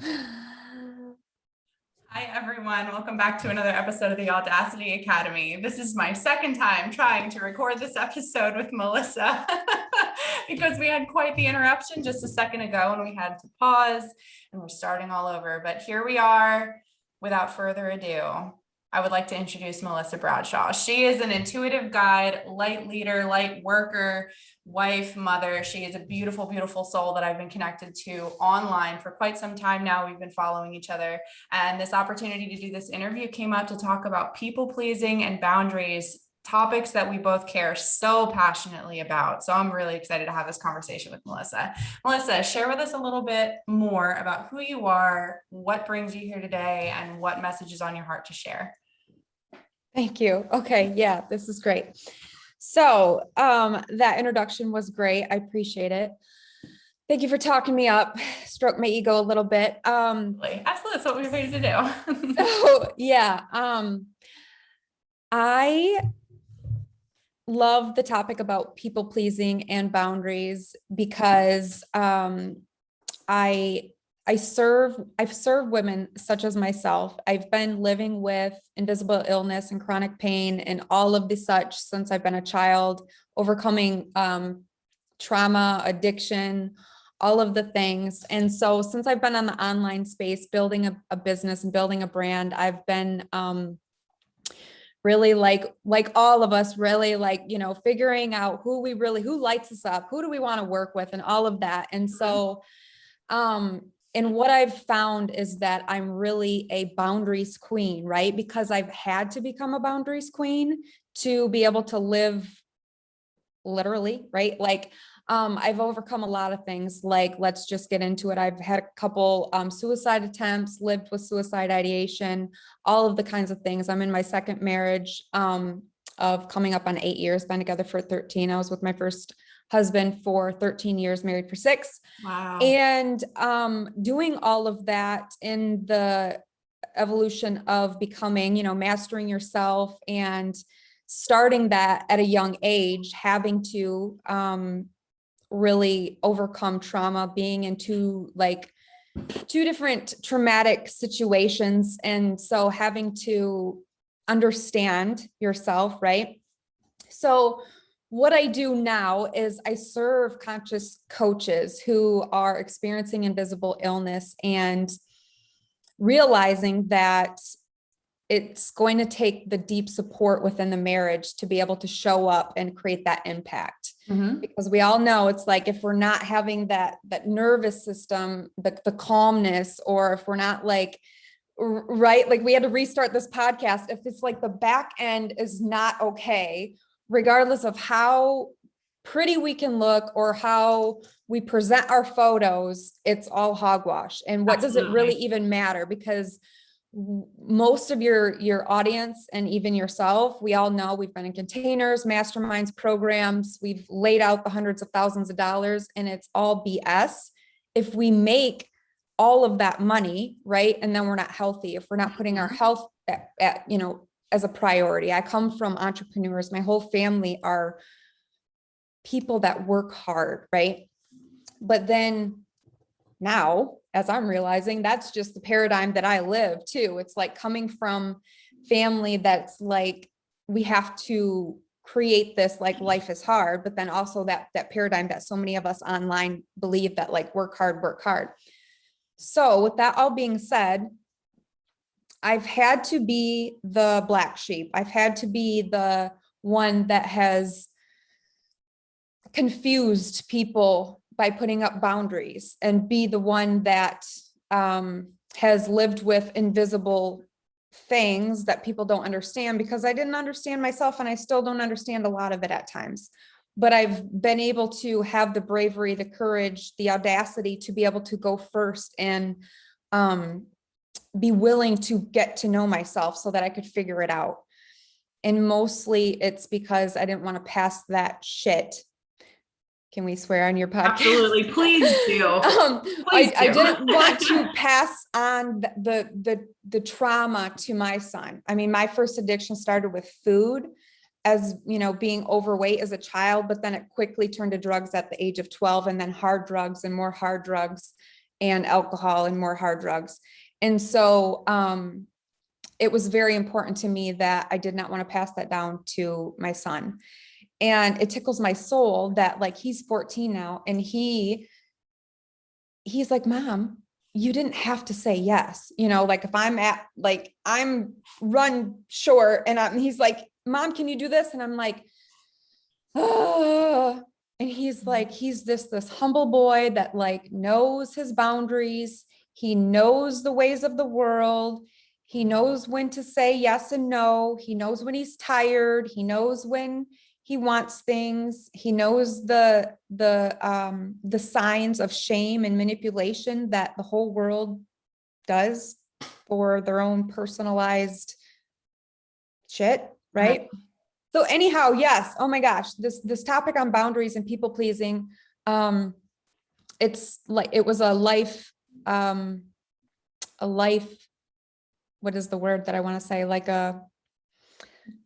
Hi, everyone. Welcome back to another episode of the Audacity Academy. This is my second time trying to record this episode with Melissa because we had quite the interruption just a second ago and we had to pause and we're starting all over. But here we are. Without further ado, I would like to introduce Milissa Bradshaw. She is an intuitive guide, light leader, light worker, wife, mother. She is a beautiful, beautiful soul that I've been connected to online for quite some time now. We've been following each other. And this opportunity to do this interview came up to talk about people pleasing and boundaries, topics that we both care so passionately about. So I'm really excited to have this conversation with Melissa. Melissa, share with us a little bit more about who you are, what brings you here today, and what message is on your heart to share. Thank you. Okay. Yeah, this is great. So that introduction was great. I appreciate it. Thank you for talking me up, stroke my ego a little bit. Absolutely. That's what we're here to do. So yeah, I love the topic about people pleasing and boundaries because I've served women such as myself. I've been living with invisible illness and chronic pain and all of the such since I've been a child, overcoming trauma, addiction, all of the things. And so since I've been on the online space, building a business and building a brand, I've been really like all of us, really figuring out who lights us up, who do we want to work with, and all of that. And so and what I've found is that I'm really a boundaries queen, right? Because I've had to become a boundaries queen to be able to live literally, right? I've overcome a lot of things. Let's just get into it. I've had a couple suicide attempts, lived with suicide ideation, all of the kinds of things. I'm in my second marriage of coming up on 8 years, been together for 13. I was with my first husband for 13 years, married for 6. Wow. And doing all of that in the evolution of becoming, mastering yourself and starting that at a young age, having to really overcome trauma, being in two different traumatic situations. And so having to understand yourself, right? So what I do now is I serve conscious coaches who are experiencing invisible illness and realizing that it's going to take the deep support within the marriage to be able to show up and create that impact. Mm-hmm. Because we all know it's like, if we're not having that nervous system, the calmness, or if we're not right, we had to restart this podcast. If it's like the back end is not okay, regardless of how pretty we can look or how we present our photos, it's all hogwash. And what Absolutely. Does it really even matter? Because most of your audience and even yourself, we all know we've been in containers, masterminds, programs, we've laid out the hundreds of thousands of dollars, and it's all BS. If we make all of that money, right, and then we're not healthy, if we're not putting our health at as a priority. I come from entrepreneurs. My whole family are people that work hard, right? But then now, as I'm realizing, that's just the paradigm that I live too. It's like coming from family that's like, we have to create this, life is hard, but then also that paradigm that so many of us online believe that work hard. So with that all being said, I've had to be the black sheep. I've had to be the one that has confused people by putting up boundaries, and be the one that has lived with invisible things that people don't understand, because I didn't understand myself, and I still don't understand a lot of it at times. But I've been able to have the bravery, the courage, the audacity to be able to go first and be willing to get to know myself so that I could figure it out. And mostly it's because I didn't want to pass that shit. Can we swear on your podcast? Absolutely. Please do. Please do. I didn't want to pass on the trauma to my son. I mean, my first addiction started with food, as being overweight as a child, but then it quickly turned to drugs at the age of 12, and then hard drugs and more hard drugs. and alcohol and more hard drugs. And so it was very important to me that I did not want to pass that down to my son. And it tickles my soul that like he's 14 now and he's like, Mom, you didn't have to say yes. You know, like if I'm run short and he's like, Mom, can you do this? And I'm like, oh, and he's like, he's this humble boy that like knows his boundaries. He knows the ways of the world. He knows when to say yes and no. He knows when he's tired. He knows when he wants things. He knows the signs of shame and manipulation that the whole world does for their own personalized shit, right? So anyhow, yes. Oh my gosh, this topic on boundaries and people pleasing, it's like it was a life, what is the word that I want to say? Like a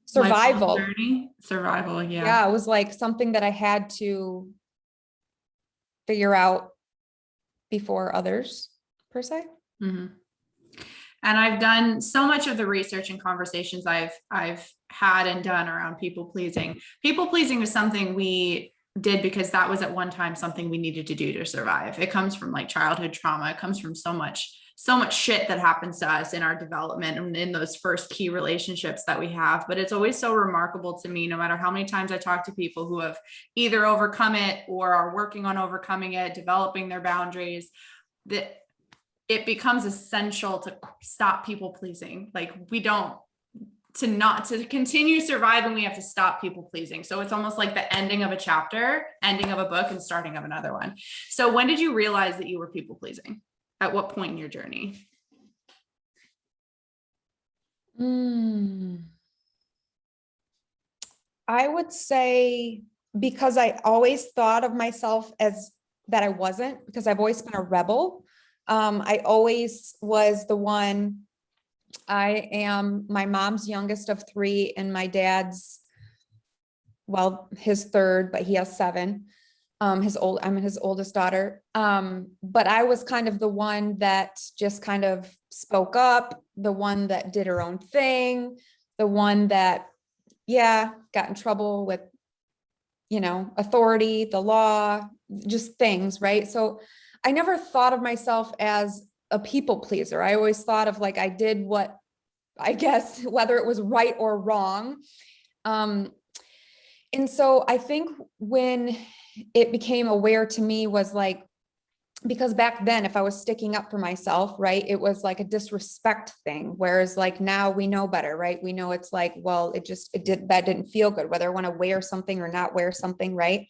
survival journey. Survival. Yeah. Yeah, it was like something that I had to figure out before others, per se. Mm-hmm. And I've done so much of the research and conversations I've had and done around people pleasing. People pleasing is something we did because that was at one time something we needed to do to survive. It comes from like childhood trauma. It comes from so much shit that happens to us in our development and in those first key relationships that we have. But it's always so remarkable to me, no matter how many times I talk to people who have either overcome it or are working on overcoming it, developing their boundaries, that it becomes essential to stop people pleasing. Like to continue surviving, we have to stop people pleasing. So it's almost like the ending of a chapter, ending of a book, and starting of another one. So when did you realize that you were people pleasing? At what point in your journey? I would say because I always thought of myself as that I wasn't, because I've always been a rebel. I always was the one. I am my mom's youngest of 3 and my dad's, well, his third, but he has 7. I'm his oldest daughter. But I was kind of the one that just kind of spoke up, the one that did her own thing, the one that, got in trouble with, authority, the law, just things, right? So I never thought of myself as a people pleaser. I always thought of like, I did what, I guess, whether it was right or wrong. And so I think when it became aware to me was like, because back then, if I was sticking up for myself, right, it was like a disrespect thing. Whereas like now we know better, right? We know it's like, well, that didn't feel good, whether I want to wear something or not wear something, right?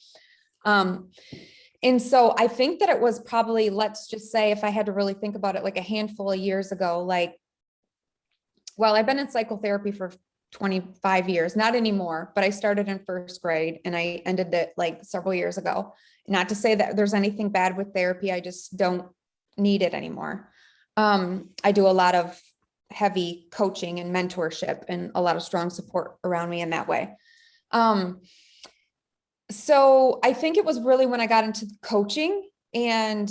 And so I think that it was probably, let's just say, if I had to really think about it, like a handful of years ago, like, well, I've been in psychotherapy for 25 years, not anymore, but I started in 1st grade and I ended it like several years ago. Not to say that there's anything bad with therapy. I just don't need it anymore. I do a lot of heavy coaching and mentorship and a lot of strong support around me in that way. So I think it was really when I got into coaching and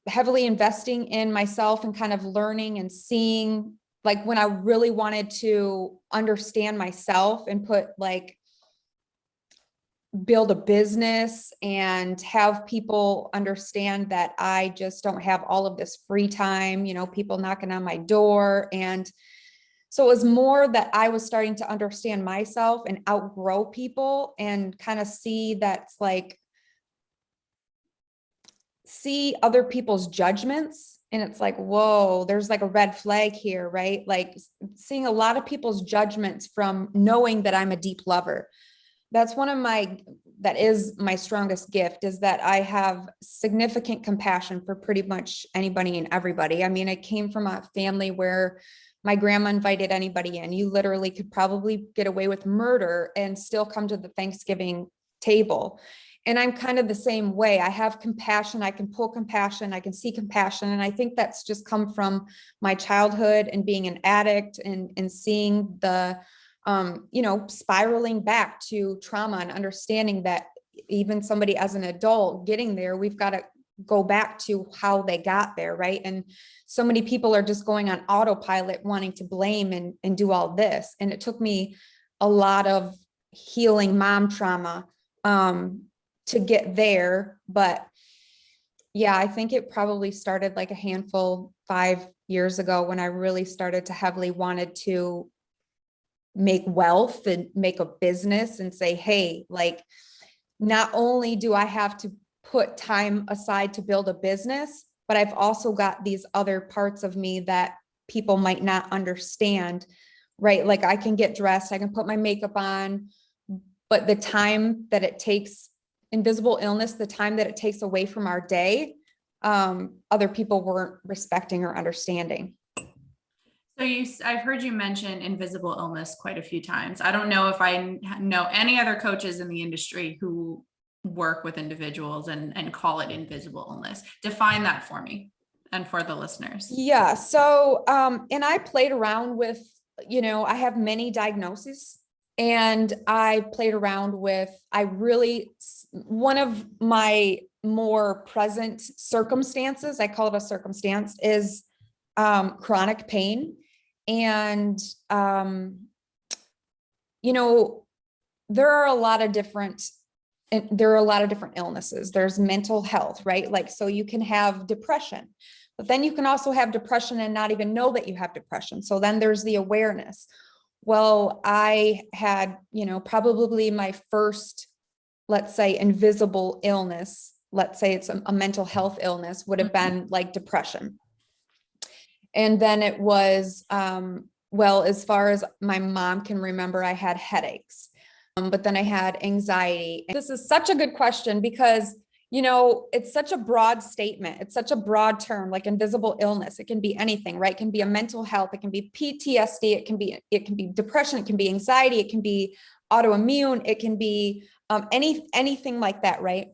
heavily investing in myself and kind of learning and seeing, like when I really wanted to understand myself and build a business and have people understand that I just don't have all of this free time, people knocking on my door. And so it was more that I was starting to understand myself and outgrow people and kind of see other people's judgments. And it's like, whoa, there's like a red flag here, right? Like seeing a lot of people's judgments from knowing that I'm a deep lover. That's that is my strongest gift, is that I have significant compassion for pretty much anybody and everybody. I mean, I came from a family where my grandma invited anybody in. You literally could probably get away with murder and still come to the Thanksgiving table. And I'm kind of the same way. I have compassion. I can pull compassion. I can see compassion. And I think that's just come from my childhood and being an addict and seeing the, spiraling back to trauma and understanding that even somebody as an adult getting there, we've got to go back to how they got there, right? And so many people are just going on autopilot, wanting to blame and do all this. And it took me a lot of healing mom trauma to get there. But yeah, I think it probably started like a handful 5 years ago when I really started to heavily wanted to make wealth and make a business and say, hey, like, not only do I have to put time aside to build a business, but I've also got these other parts of me that people might not understand, right? Like I can get dressed, I can put my makeup on, but the time that it takes, invisible illness, the time that it takes away from our day, other people weren't respecting or understanding. So I've heard you mention invisible illness quite a few times. I don't know if I know any other coaches in the industry who work with individuals and call it invisible illness. Define that for me and for the listeners. Yeah. So, and I played around with, I have many diagnoses, and I played around with, one of my more present circumstances, I call it a circumstance, is chronic pain. And, there are a lot of different illnesses. There's mental health, right? Like, so you can have depression, but then you can also have depression and not even know that you have depression. So then there's the awareness. Well, I had, probably my first, let's say, invisible illness, let's say it's a mental health illness, would have been like depression. And then it was, as far as my mom can remember, I had headaches, but then I had anxiety. This is such a good question because, it's such a broad statement. It's such a broad term, like invisible illness. It can be anything, right? It can be a mental health. It can be PTSD. It can be depression. It can be anxiety. It can be autoimmune. It can be anything like that, right?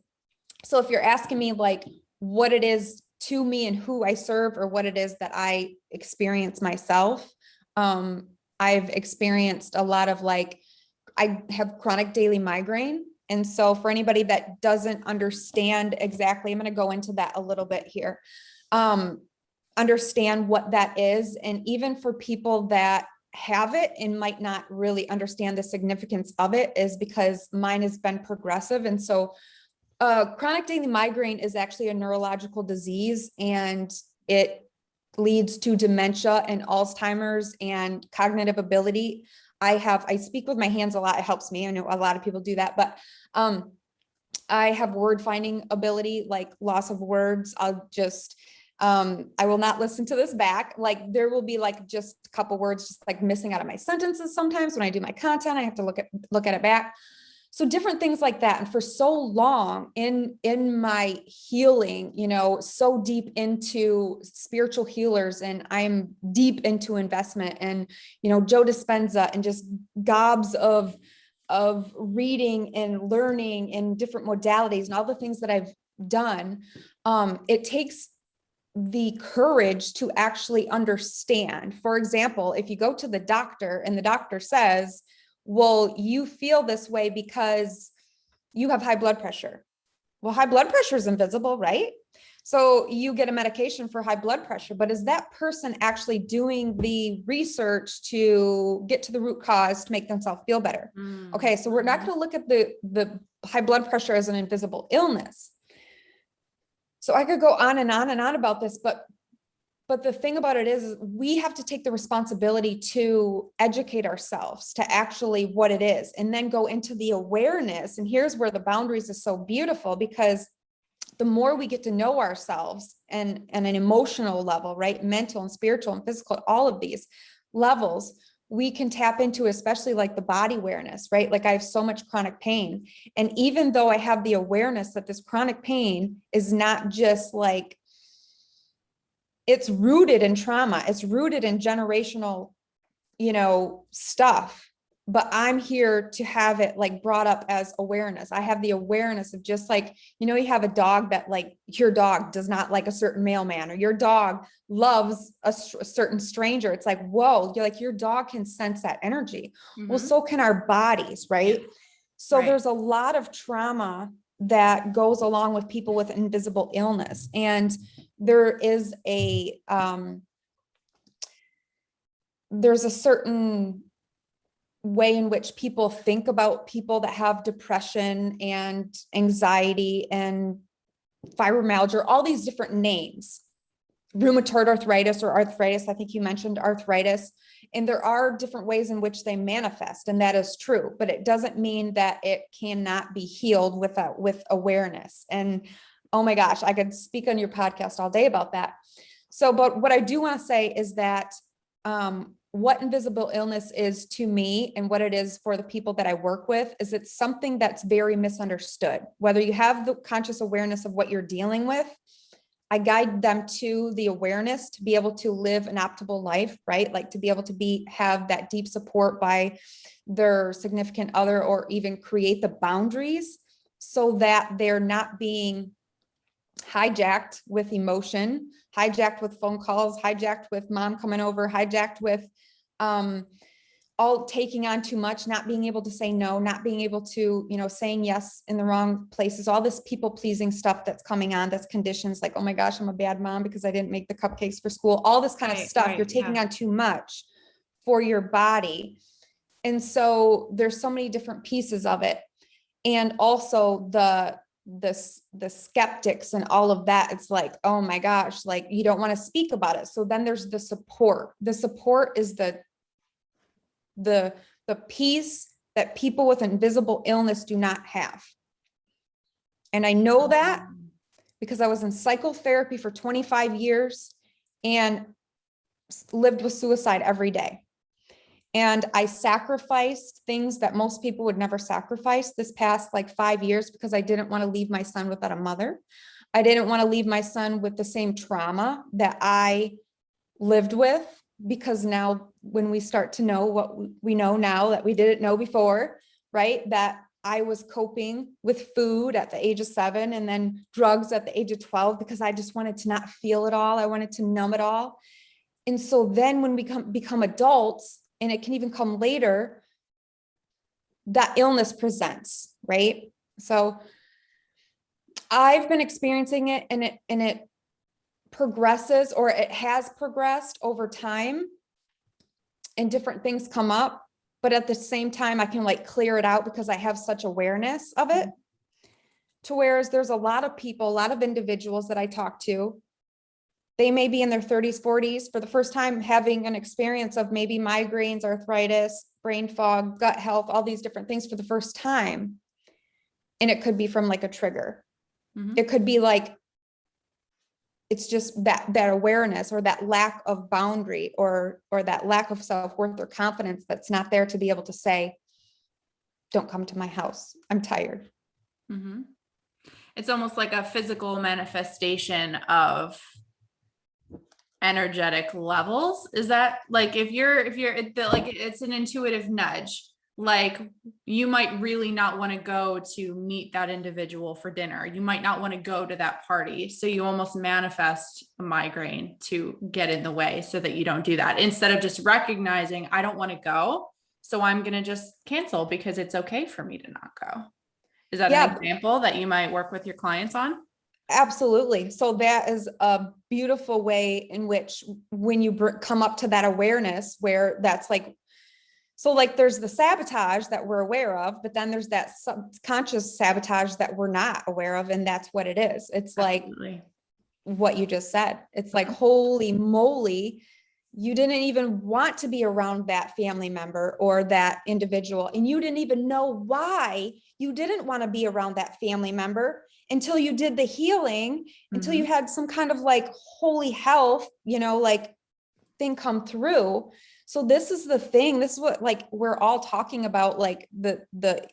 So if you're asking me like what it is to me and who I serve, or what it is that I experience myself, I've experienced a lot of I have chronic daily migraine. And so for anybody that doesn't understand exactly, I'm going to go into that a little bit here, understand what that is. And even for people that have it and might not really understand the significance of it, is because mine has been progressive. And so chronic daily migraine is actually a neurological disease, and it leads to dementia and Alzheimer's and cognitive ability. I speak with my hands a lot. It helps me. I know a lot of people do that, but I have word finding ability, like loss of words. I will not listen to this back. Like there will be like just a couple words just like missing out of my sentences. Sometimes when I do my content, I have to look at it back. So different things like that. And for so long in my healing, so deep into spiritual healers, and I'm deep into investment and, Joe Dispenza, and just gobs of reading and learning in different modalities and all the things that I've done. It takes the courage to actually understand. For example, if you go to the doctor and the doctor says, well, you feel this way because you have high blood pressure. Well, high blood pressure is invisible, right? So you get a medication for high blood pressure, but is that person actually doing the research to get to the root cause to make themselves feel better? Okay, so we're not going to look at the high blood pressure as an invisible illness. So I could go on and on and on about this, but the thing about it is we have to take the responsibility to educate ourselves to actually what it is, and then go into the awareness. And here's where the boundaries is so beautiful, because the more we get to know ourselves and an emotional level, right? Mental and spiritual and physical, all of these levels, we can tap into, especially like the body awareness, right? Like I have so much chronic pain. And even though I have the awareness that this chronic pain is not just like, it's rooted in trauma, it's rooted in generational, stuff, but I'm here to have it like brought up as awareness. I have the awareness of just like, you have a dog that like your dog does not like a certain mailman, or your dog loves a certain stranger. It's like, whoa, you're like, your dog can sense that energy. Well, so can our bodies, right? So there's a lot of trauma that goes along with people with invisible illness. And there is there's a certain way in which people think about people that have depression and anxiety and fibromyalgia, all these different names, rheumatoid arthritis or arthritis. I think you mentioned arthritis, and there are different ways in which they manifest, and that is true, but it doesn't mean that it cannot be healed with awareness. And oh my gosh, I could speak on your podcast all day about that. So, but what I do want to say is that, what invisible illness is to me and what it is for the people that I work with is it's something that's very misunderstood. Whether you have the conscious awareness of what you're dealing with, I guide them to the awareness to be able to live an optimal life, right? Like to be able to have that deep support by their significant other, or even create the boundaries so that they're not being hijacked with emotion, hijacked with phone calls, hijacked with mom coming over, hijacked with all taking on too much, not being able to say no, not being able to, saying yes in the wrong places, all this people pleasing stuff that's coming on, that's conditions like, oh my gosh, I'm a bad mom because I didn't make the cupcakes for school, all this kind of stuff. You're taking on too much for your body. And so there's so many different pieces of it. And also the skeptics and all of that, it's like, oh my gosh, like you don't want to speak about it. So then there's the support. The support is the piece that people with invisible illness do not have. And I know that because I was in psychotherapy for 25 years and lived with suicide every day. And I sacrificed things that most people would never sacrifice this past like 5 years because I didn't want to leave my son without a mother. I didn't want to leave my son with the same trauma that I lived with, because now when we start to know what we know now that we didn't know before, right? That I was coping with food at the age of 7 and then drugs at the age of 12 because I just wanted to not feel it all. I wanted to numb it all. And so then when we become adults, and it can even come later, that illness presents, right? So I've been experiencing it, and it progresses, or it has progressed over time, and different things come up, but at the same time I can like clear it out because I have such awareness of it. To whereas there's a lot of people, a lot of individuals that I talk to, they may be in their 30s, 40s for the first time having an experience of maybe migraines, arthritis, brain fog, gut health, all these different things for the first time. And it could be from like a trigger. It could be like, it's just that awareness, or that lack of boundary, or that lack of self-worth or confidence that's not there to be able to say, don't come to my house, I'm tired. It's almost like a physical manifestation of energetic levels. Is that like, if you're like, it's an intuitive nudge, like you might really not want to go to meet that individual for dinner. You might not want to go to that party. So you almost manifest a migraine to get in the way so that you don't do that, instead of just recognizing, I don't want to go, so I'm going to just cancel because it's okay for me to not go. Is that an example that you might work with your clients on? Absolutely. So that is a beautiful way in which, when you come up to that awareness, where that's like, so like there's the sabotage that we're aware of, but then there's that subconscious sabotage that we're not aware of. And that's what it is. It's Absolutely. like what you just said. It's like, holy moly, you didn't even want to be around that family member or that individual. And you didn't even know why you didn't want to be around that family member until you did the healing, until you had some kind of like holy health, like thing come through. So this is the thing, this is what like we're all talking about, like the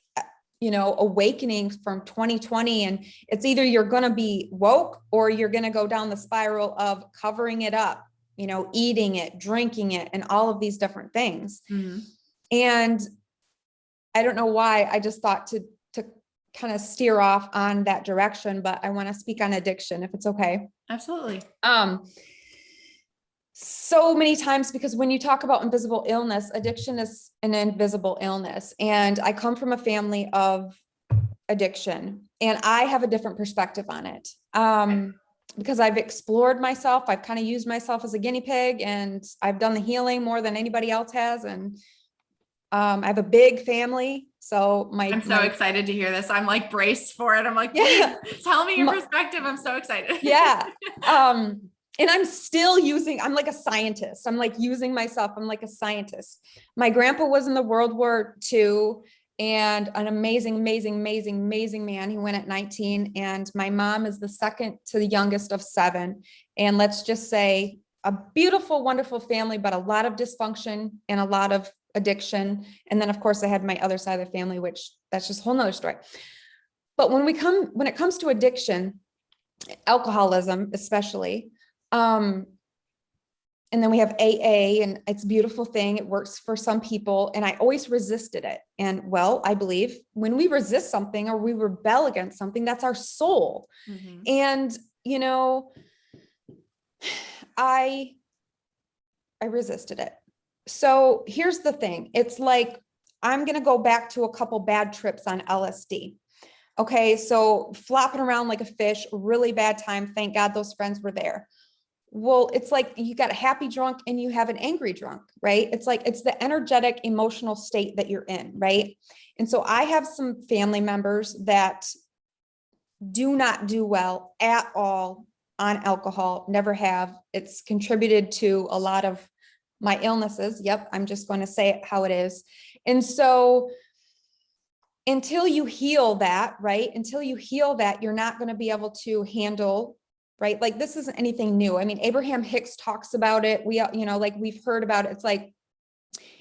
awakening from 2020. And it's either you're going to be woke, or you're going to go down the spiral of covering it up, eating it, drinking it, and all of these different things. And I don't know why I just thought to kind of steer off on that direction, but I want to speak on addiction, if it's okay. Absolutely. So many times, because when you talk about invisible illness, addiction is an invisible illness. And I come from a family of addiction, and I have a different perspective on it. Because I've explored myself, I've kind of used myself as a guinea pig, and I've done the healing more than anybody else has. And I have a big family. So I'm so excited to hear this. I'm like braced for it. I'm like, yeah, tell me your perspective. I'm so excited. yeah. And I'm still I'm like a scientist. I'm like using myself. I'm like a scientist. My grandpa was in the World War II and an amazing, amazing, amazing, amazing man. He went at 19, and my mom is the second to the youngest of 7. And let's just say a beautiful, wonderful family, but a lot of dysfunction and a lot of addiction. And then of course I had my other side of the family, which that's just a whole nother story. But when it comes to addiction, alcoholism, especially, and then we have AA, and it's a beautiful thing. It works for some people. And I always resisted it. And well, I believe when we resist something or we rebel against something, that's our soul. Mm-hmm. And, you know, I resisted it. So here's the thing. It's like, I'm going to go back to a couple bad trips on LSD. Okay. So flopping around like a fish, really bad time. Thank God those friends were there. Well, it's like you got a happy drunk and you have an angry drunk, right? It's like, it's the energetic emotional state that you're in, right? And so I have some family members that do not do well at all on alcohol, never have. It's contributed to a lot of my illnesses. Yep, I'm just going to say it how it is. And so until you heal that, right? Until you heal that, you're not going to be able to handle, right? Like this isn't anything new. I mean, Abraham Hicks talks about it. We, you know, like we've heard about it. It's like,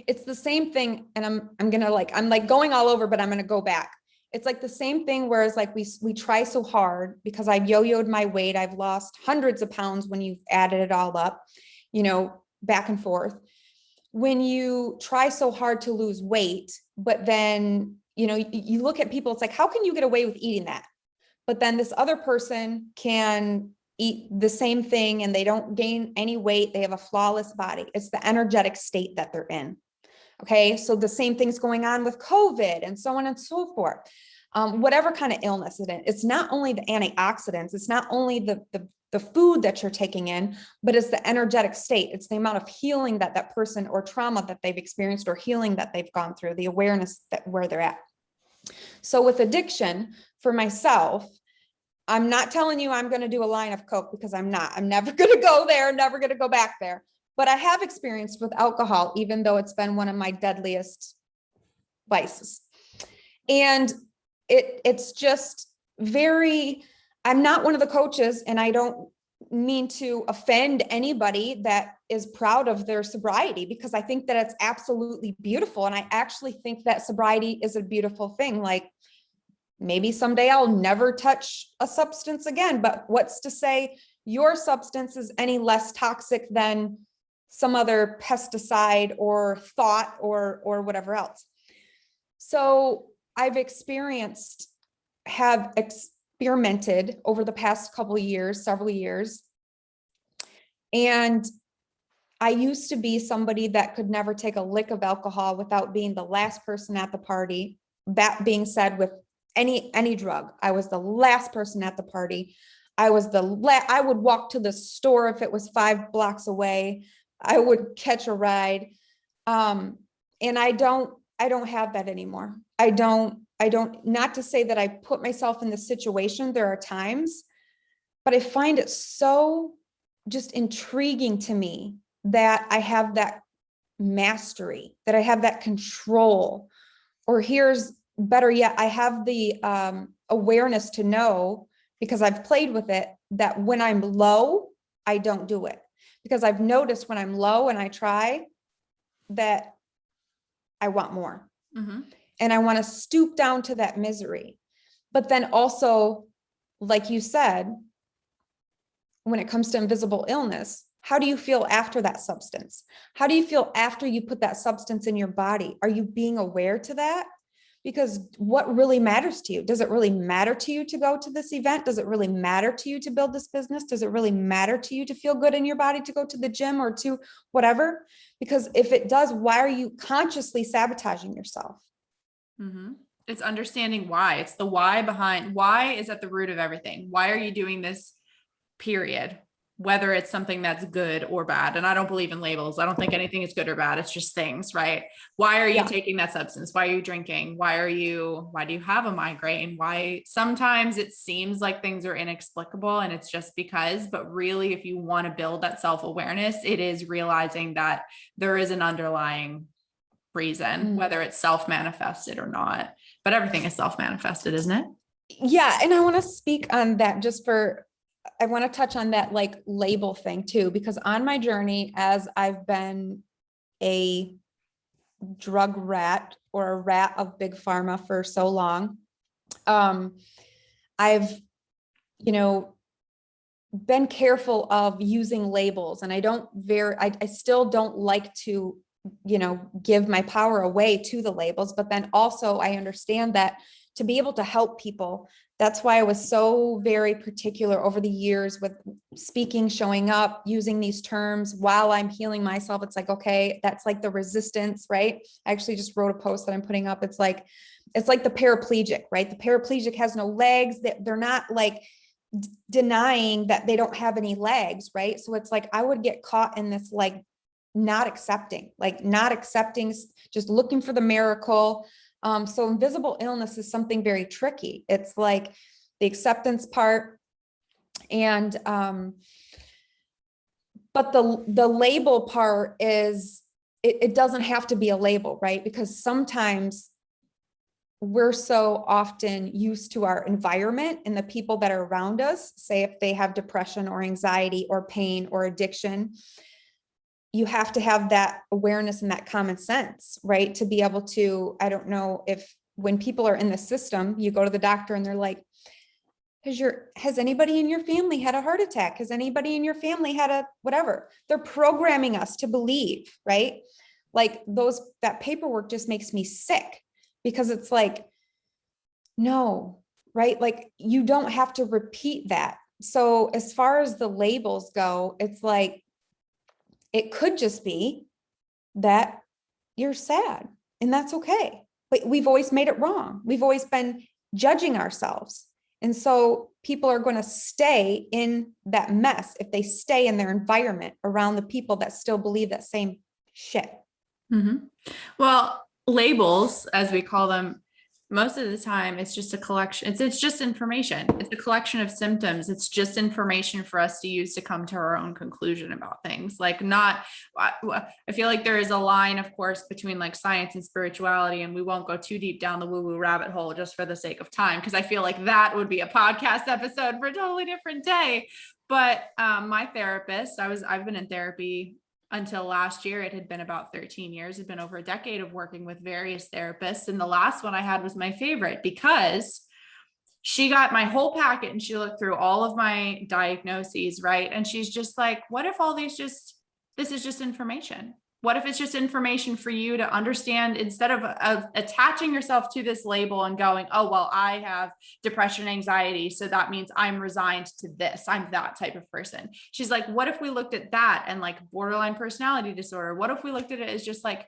it's the same thing. And I'm going all over, but I'm going to go back. It's like the same thing. Whereas like we try so hard, because I've yo-yoed my weight. I've lost hundreds of pounds when you've added it all up, you know, back and forth. When you try so hard to lose weight, but then, you know, you look at people, it's like, how can you get away with eating that? But then this other person can eat the same thing and they don't gain any weight. They have a flawless body. It's the energetic state that they're in. Okay. So the same thing's going on with COVID and so on and so forth. Whatever kind of illness it is, it's not only the antioxidants, it's not only the food that you're taking in, but it's the energetic state. It's the amount of healing that that person or trauma that they've experienced or healing that they've gone through, the awareness that where they're at. So with addiction, for myself, I'm not telling you I'm going to do a line of Coke, because I'm not. I'm never going to go there, never going to go back there. But I have experienced with alcohol, even though it's been one of my deadliest vices. And it's just very, I'm not one of the coaches, and I don't mean to offend anybody that is proud of their sobriety, because I think that it's absolutely beautiful. And I actually think that sobriety is a beautiful thing. Like, maybe someday I'll never touch a substance again, but what's to say your substance is any less toxic than some other pesticide or thought or whatever else. So I've experimented over the past couple of years, several years. And I used to be somebody that could never take a lick of alcohol without being the last person at the party. That being said, with any drug, I was the last person at the party. I would walk to the store if it was 5 blocks away. I would catch a ride. And I don't have that anymore. I don't, not to say that I put myself in the situation. There are times, but I find it so just intriguing to me that I have that mastery, that I have that control, or here's better yet, I have the awareness to know, because I've played with it, that when I'm low, I don't do it. Because I've noticed when I'm low and I try, that I want more. Mm-hmm. And I want to stoop down to that misery. But then also, like you said, when it comes to invisible illness, how do you feel after that substance? How do you feel after you put that substance in your body? Are you being aware to that? Because what really matters to you? Does it really matter to you to go to this event? Does it really matter to you to build this business? Does it really matter to you to feel good in your body, to go to the gym or to whatever? Because if it does, why are you consciously sabotaging yourself? Mm-hmm. It's understanding why. It's the why behind, why is at the root of everything. Why are you doing this, period? Whether it's something that's good or bad. And I don't believe in labels. I don't think anything is good or bad. It's just things, right? Why are you Yeah. taking that substance? Why are you drinking? Why do you have a migraine? Why? Sometimes it seems like things are inexplicable and it's just because, but really, if you want to build that self-awareness, it is realizing that there is an underlying reason, whether it's self-manifested or not. But everything is self-manifested, isn't it? Yeah. And I want to speak on that I want to touch on that like label thing too, because on my journey, as I've been a drug rat or a rat of big pharma for so long, I've, you know, been careful of using labels, and I still don't like to, give my power away to the labels, but then also I understand that to be able to help people, that's why I was so very particular over the years with speaking, showing up, using these terms while I'm healing myself. It's like, okay, that's like the resistance, right? I actually just wrote a post that I'm putting up. It's like the paraplegic, right? The paraplegic has no legs, that they're not like denying that they don't have any legs, right? So it's like I would get caught in this like not accepting, just looking for the miracle. So invisible illness is something very tricky. It's like the acceptance part, and but the label part is it doesn't have to be a label, right? Because sometimes we're so often used to our environment and the people that are around us, say if they have depression or anxiety or pain or addiction, you have to have that awareness and that common sense, right? To be able to, I don't know if when people are in the system, you go to the doctor and they're like, has anybody in your family had a heart attack? Has anybody in your family had a whatever? They're programming us to believe, right? Like that paperwork just makes me sick, because it's like, no, right? Like you don't have to repeat that. So as far as the labels go, it's like, it could just be that you're sad, and that's okay. But we've always made it wrong. We've always been judging ourselves. And so people are going to stay in that mess if they stay in their environment around the people that still believe that same shit. Mm-hmm. Well, labels, as we call them, most of the time, it's just a collection. It's just information. It's a collection of symptoms. It's just information for us to use to come to our own conclusion about things. Like I feel like there is a line, of course, between like science and spirituality, and we won't go too deep down the woo-woo rabbit hole just for the sake of time, because I feel like that would be a podcast episode for a totally different day. But my therapist, I've been in therapy until last year. It had been about 13 years. It'd been over a decade of working with various therapists. And the last one I had was my favorite, because she got my whole packet and she looked through all of my diagnoses, right? And she's just like, what if this is just information? What if it's just information for you to understand, instead of attaching yourself to this label and going, oh, well, I have depression, anxiety, so that means I'm resigned to this. I'm that type of person. She's like, what if we looked at that and like borderline personality disorder? What if we looked at it as just like,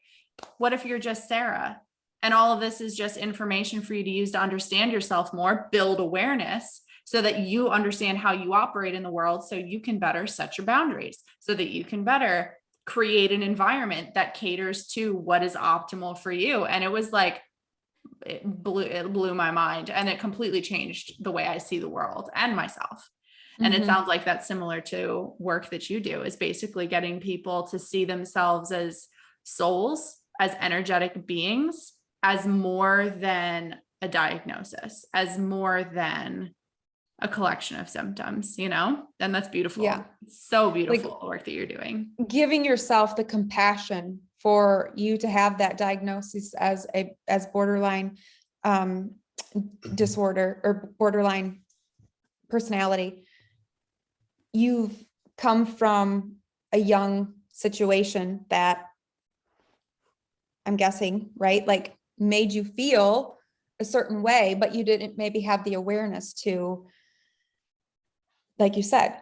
what if you're just Sarah? And all of this is just information for you to use to understand yourself more, build awareness, so that you understand how you operate in the world, so you can better set your boundaries, so that you can better create an environment that caters to what is optimal for you. And it was like, it blew my mind, and it completely changed the way I see the world and myself. And it sounds like that's similar to work that you do, is basically getting people to see themselves as souls, as energetic beings, as more than a diagnosis, as more than a collection of symptoms, and that's beautiful. Yeah. It's so beautiful, Like, the work that you're doing. giving yourself the compassion for you to have that diagnosis as borderline disorder or borderline personality. You've come from a young situation that, I'm guessing, right? Like made you feel a certain way, but you didn't maybe have the awareness to, like you said,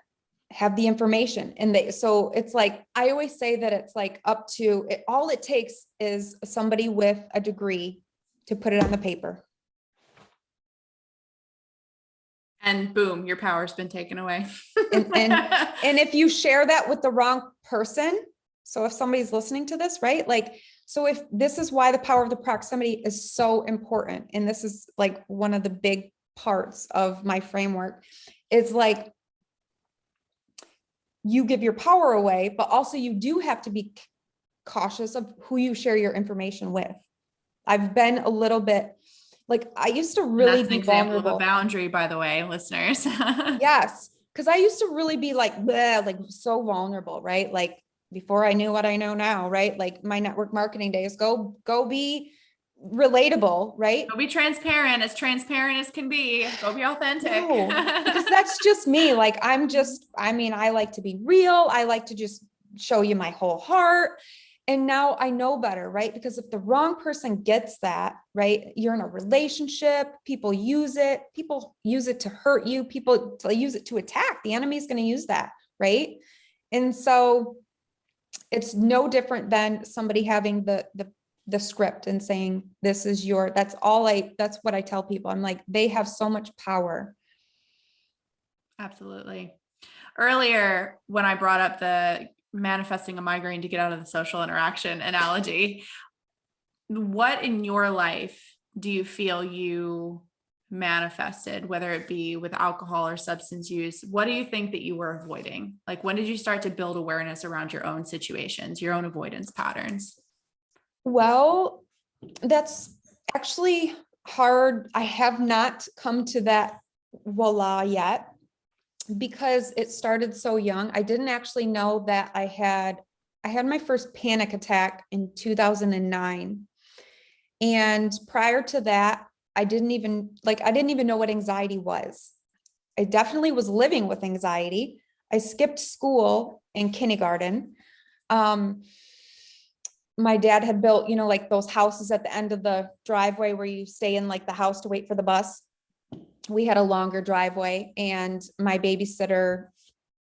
have the information. And so it's like, I always say that it's like up to it. All it takes is somebody with a degree to put it on the paper. And boom, your power's been taken away. And if you share that with the wrong person, so if somebody's listening to this, right? Like, so if this is why the power of the proximity is so important, and this is like one of the big parts of my framework, is like, you give your power away, but also you do have to be cautious of who you share your information with. I've been a little bit like, I used to really That's an be example of a vulnerable. boundary, by the way, listeners. Yes. Cause I used to really be like, bleh, like so vulnerable, right? Like before I knew what I know now, right? Like my network marketing days, go be relatable, right? Go be transparent as can be. Go be authentic. No, because that's just me. Like, I mean, I like to be real. I like to just show you my whole heart. And now I know better, right? Because if the wrong person gets that, right, you're in a relationship, people use it to hurt you, people to use it to attack. The enemy is going to use that, right? And so it's no different than somebody having the script and saying, this is that's what I tell people. I'm like, they have so much power. Absolutely. Earlier, when I brought up the manifesting a migraine to get out of the social interaction analogy, what in your life do you feel you manifested, whether it be with alcohol or substance use? What do you think that you were avoiding? Like, when did you start to build awareness around your own situations, your own avoidance patterns? Well, that's actually hard. I have not come to that voila yet, because it started so young. I didn't actually know that I had my first panic attack in 2009. And prior to that, I didn't even know what anxiety was. I definitely was living with anxiety. I skipped school in kindergarten. My dad had built, like those houses at the end of the driveway where you stay in like the house to wait for the bus. We had a longer driveway, and my babysitter,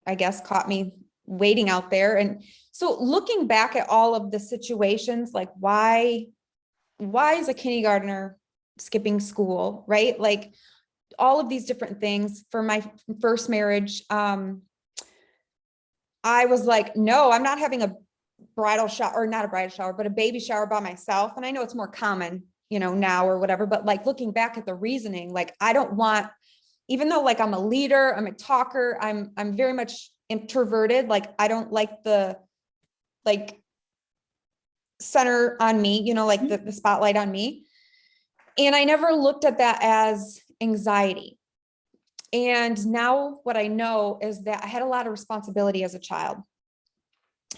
I guess, caught me waiting out there. And so looking back at all of the situations, like why is a kindergartner skipping school, right? Like all of these different things. For my first marriage, I was like, no, I'm not having a bridal shower, or not a bridal shower, but a baby shower by myself. And I know it's more common, now or whatever, but like looking back at the reasoning, like I don't want, even though like I'm a leader, I'm a talker, I'm very much introverted. Like I don't like the like center on me, like the spotlight on me. And I never looked at that as anxiety. And now what I know is that I had a lot of responsibility as a child.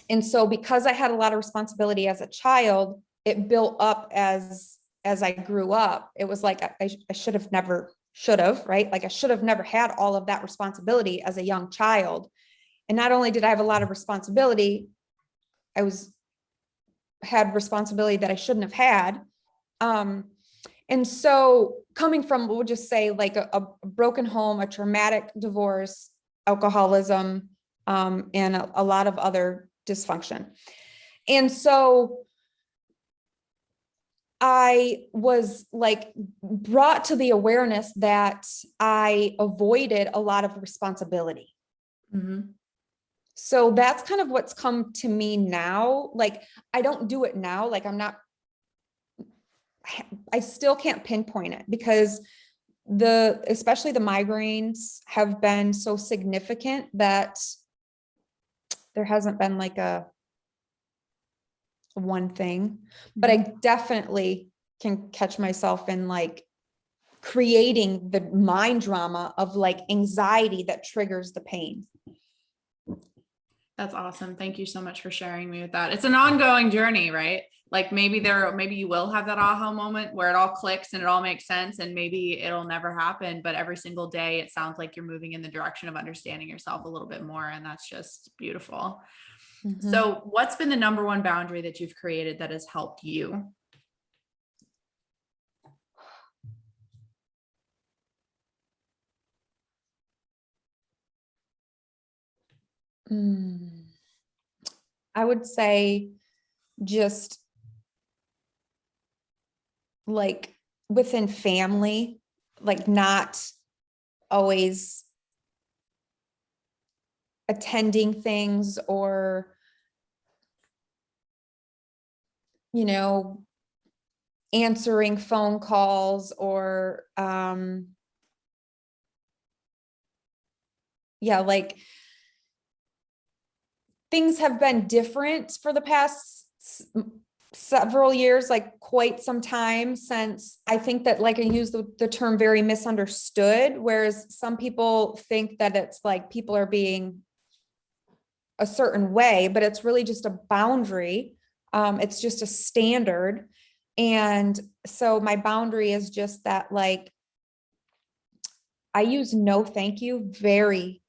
And so because I had a lot of responsibility as a child, it built up as I grew up. It was like, I should have, right? Like I should have never had all of that responsibility as a young child. And not only did I have a lot of responsibility, I had responsibility that I shouldn't have had. And so coming from, we'll just say like a broken home, a traumatic divorce, alcoholism, and a lot of other dysfunction. And so I was like brought to the awareness that I avoided a lot of responsibility. Mm-hmm. So that's kind of what's come to me now. Like, I don't do it now. Like I still can't pinpoint it, because especially the migraines have been so significant that there hasn't been like a one thing, but I definitely can catch myself in like creating the mind drama of like anxiety that triggers the pain. That's awesome. Thank you so much for sharing me with that. It's an ongoing journey, right? Like maybe you will have that aha moment where it all clicks and it all makes sense, and maybe it'll never happen, but every single day it sounds like you're moving in the direction of understanding yourself a little bit more. And that's just beautiful. Mm-hmm. So what's been the number one boundary that you've created that has helped you? I would say just like within family, like not always attending things or, you know, answering phone calls or, yeah, like things have been different for the past several years, like quite some time since. I think that, like, I use the term very misunderstood, whereas some people think that it's like people are being a certain way, but it's really just a boundary. It's just a standard. And so my boundary is just that, like, I use no thank you very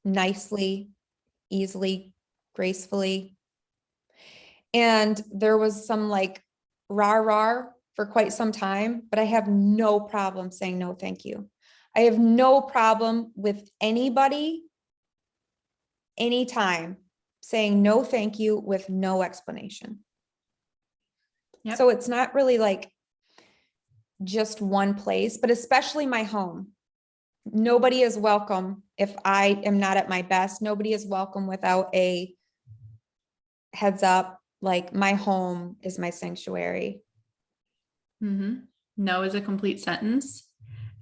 nicely, easily, gracefully. And there was some like rah for quite some time, but I have no problem saying no thank you. I have no problem with anybody, anytime, saying no thank you with no explanation. Yep. So it's not really like just one place, but especially my home. Nobody is welcome if I am not at my best. Nobody is welcome without a heads up, like my home is my sanctuary. Mm-hmm. No is a complete sentence.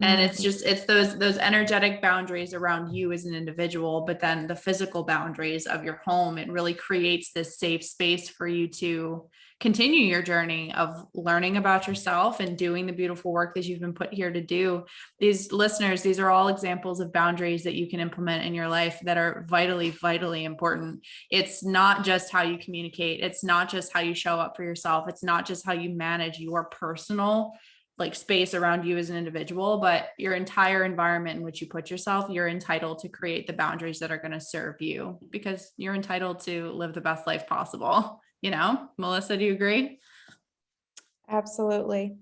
And it's just, it's those energetic boundaries around you as an individual, but then the physical boundaries of your home. It really creates this safe space for you to continue your journey of learning about yourself and doing the beautiful work that you've been put here to do. These listeners, these are all examples of boundaries that you can implement in your life that are vitally, vitally important. It's not just how you communicate. It's not just how you show up for yourself. It's not just how you manage your personal like space around you as an individual, but your entire environment in which you put yourself, you're entitled to create the boundaries that are going to serve you because you're entitled to live the best life possible. You know, Melissa, do you agree? Absolutely.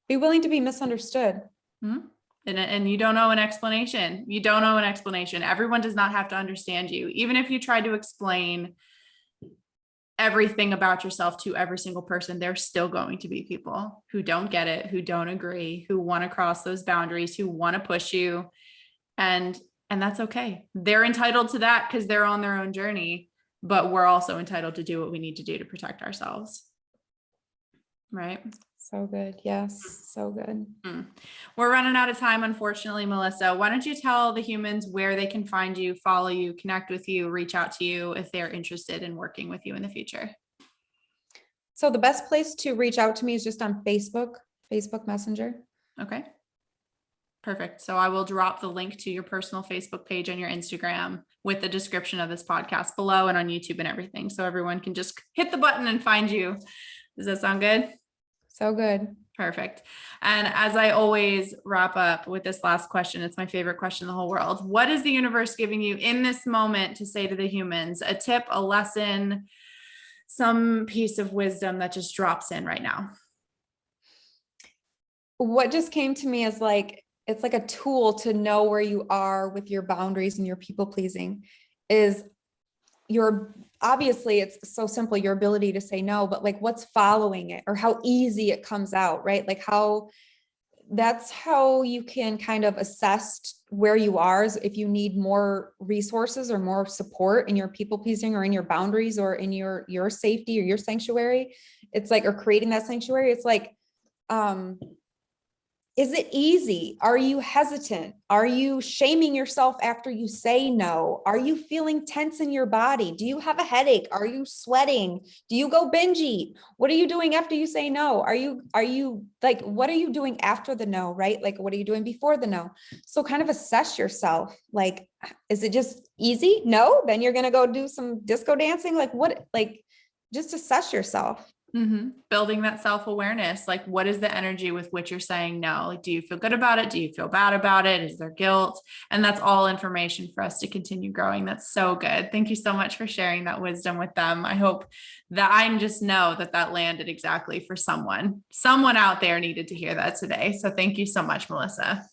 Be willing to be misunderstood. Mm-hmm. And you don't owe an explanation. You don't owe an explanation. Everyone does not have to understand you. Even if you try to explain everything about yourself to every single person, there's still going to be people who don't get it, who don't agree, who want to cross those boundaries, who want to push you. And that's okay. They're entitled to that because they're on their own journey, but we're also entitled to do what we need to do to protect ourselves. Right? So good. Yes. So good. We're running out of time, unfortunately, Melissa. Why don't you tell the humans where they can find you, follow you, connect with you, reach out to you if they're interested in working with you in the future? So the best place to reach out to me is just on Facebook Messenger. Okay. Perfect. So I will drop the link to your personal Facebook page and your Instagram with the description of this podcast below and on YouTube and everything. So everyone can just hit the button and find you. Does that sound good? So good. Perfect. And as I always wrap up with this last question, it's my favorite question in the whole world. What is the universe giving you in this moment to say to the humans? A tip, a lesson, some piece of wisdom that just drops in right now? What just came to me is like, it's like a tool to know where you are with your boundaries and your people pleasing is your, obviously it's so simple, your ability to say no, but like what's following it or how easy it comes out, right? Like that's how you can kind of assess where you are, if you need more resources or more support in your people pleasing or in your boundaries or in your safety or your sanctuary. It's like, or creating that sanctuary. It's like, is it easy? Are you hesitant? Are you shaming yourself after you say no? Are you feeling tense in your body? Do you have a headache? Are you sweating? Do you go binge eat? What are you doing after you say no? Are you like, what are you doing after the no, right? Like, what are you doing before the no? So kind of assess yourself. Like, is it just easy? No, then you're going to go do some disco dancing. Like what, like just assess yourself. Mm-hmm. Building that self-awareness. Like, what is the energy with which you're saying no? Like, do you feel good about it? Do you feel bad about it? Is there guilt? And that's all information for us to continue growing. That's so good. Thank you so much for sharing that wisdom with them. I hope that I just know that landed exactly for someone out there needed to hear that today. So thank you so much, Melissa.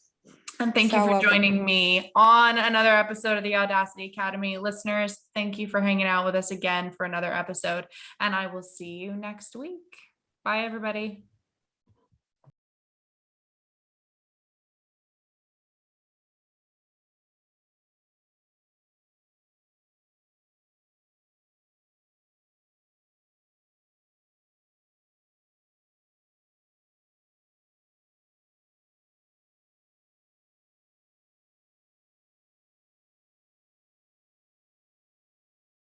And thank you for joining me on another episode of the Audacity Academy. Listeners, thank you for hanging out with us again for another episode. And I will see you next week. Bye, everybody.